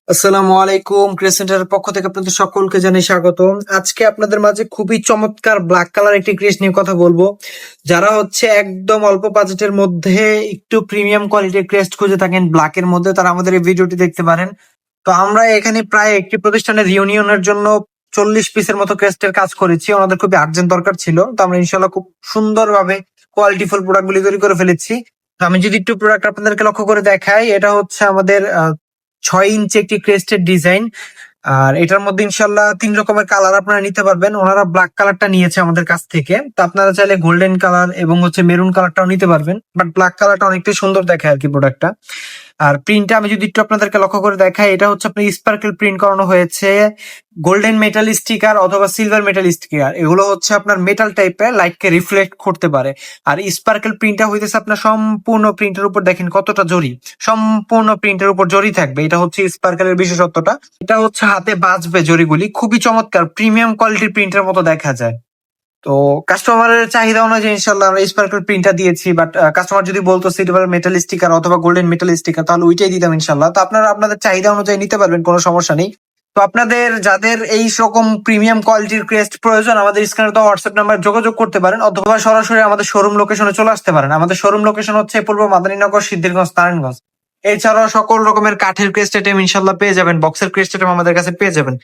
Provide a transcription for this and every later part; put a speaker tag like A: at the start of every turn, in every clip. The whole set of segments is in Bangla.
A: আসসালামু আলাইকুম। ক্রিয়েশনের পক্ষ থেকে আপনাদের সকলকে জানাই স্বাগত। আজকে আপনাদের মাঝে খুবই চমৎকার ব্ল্যাক কালার একটি ক্রেস্ট নিয়ে কথা বলবো। যারা হচ্ছে একদম অল্প বাজেটের মধ্যে একটু প্রিমিয়াম কোয়ালিটির ক্রেস্ট খুঁজে থাকেন ব্ল্যাক এর মধ্যে, তারা আমাদের এই ভিডিওটি দেখতে পারেন। তো আমরা এখানে প্রায় একটি প্রতিষ্ঠানের রিউনিয়নের জন্য 40 পিসের মতো ক্রেস্টের কাজ করেছি। ওনাদের খুবই আর্জেন্ট দরকার ছিল, তো আমরা ইনশাল্লাহ খুব সুন্দরভাবে কোয়ালিটিফুল প্রোডাক্ট গুলি তৈরি করে ফেলেছি। তো আমি যদি একটু প্রোডাক্ট আপনাদেরকে লক্ষ্য করে দেখাই, এটা হচ্ছে আমাদের 6 ইঞ্চি একটি ক্রেস্টের ডিজাইন। আর এটার মধ্যে ইনশাল্লাহ 3 রকমের কালার আপনারা নিতে পারবেন। ওনারা ব্ল্যাক কালারটা নিয়েছে আমাদের কাছ থেকে, তো আপনারা চাইলে গোল্ডেন কালার এবং হচ্ছে মেরুন কালারটাও নিতে পারবেন, বাট ব্ল্যাক কালারটা অনেকটাই সুন্দর দেখায় আর কি প্রোডাক্টটা। আর প্রিন্টটা আমি যদি একটু আপনাদেরকে লক্ষ্য করে দেখাই, এটা হচ্ছে আপনার স্পার্কেল প্রিন্ট করানো হয়েছে। গোল্ডেন মেটাল স্টিকার অথবা সিলভার মেটাল স্টিকার, এগুলো হচ্ছে আপনার মেটাল টাইপের, লাইটকে রিফ্লেক্ট করতে পারে। আর স্পার্কেল প্রিন্টটা হইতেছে আপনার সম্পূর্ণ প্রিন্টের উপর, দেখেন কতটা জরি, সম্পূর্ণ প্রিন্টের উপর জরি থাকবে। এটা হচ্ছে স্পার্কেলের বিশেষত্বটা। এটা হচ্ছে হাতে বাজবে জরিগুলি, খুবই চমৎকার প্রিমিয়াম কোয়ালিটির প্রিন্টের মতো দেখা যায়। তো কাস্টমারের চাহিদা অনুযায়ী ইনশাল্লাহ আমরা স্পার্কেল প্রিন্টটা দিয়েছি, বাট কাস্টমার যদি বলতো সিলভার মেটাল স্টিকার অথবা গোল্ডেন মেটাল স্টিকার, তাহলে ওইটাই দিতাম ইনশাল্লাহ। তো আপনারা আপনাদের চাহিদা অনুযায়ী নিতে পারবেন, কোনো সমস্যা নেই। তো আপনাদের যাদের এই রকম প্রিমিয়াম কোয়ালিটির ক্রেস্ট প্রয়োজন, আমাদের স্ক্রিনে তো হোয়াটসঅ্যাপ নাম্বার যোগাযোগ করতে পারেন, অথবা সরাসরি আমাদের শোরুম লোকেশনে চলে আসতে পারেন। আমাদের শোরুম লোকেশন হচ্ছে পূর্ব মাদারীনগর, সিদ্ধিরগঞ্জ, নারায়ণগঞ্জ। এছাড়াও সকল রকমের কাঠের ক্রেস্ট আইটেম ইনশাল্লাহ পেয়ে যাবেন, বক্সের ক্রেস্ট আইটেম আমাদের কাছে পেয়ে যাবেন।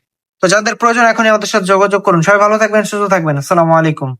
A: তো যাদের প্রয়োজন এখনই আমাদের সাথে যোগাযোগ করুন। সবাই ভালো থাকবেন, সুস্থ থাকবেন। আসসালামু আলাইকুম।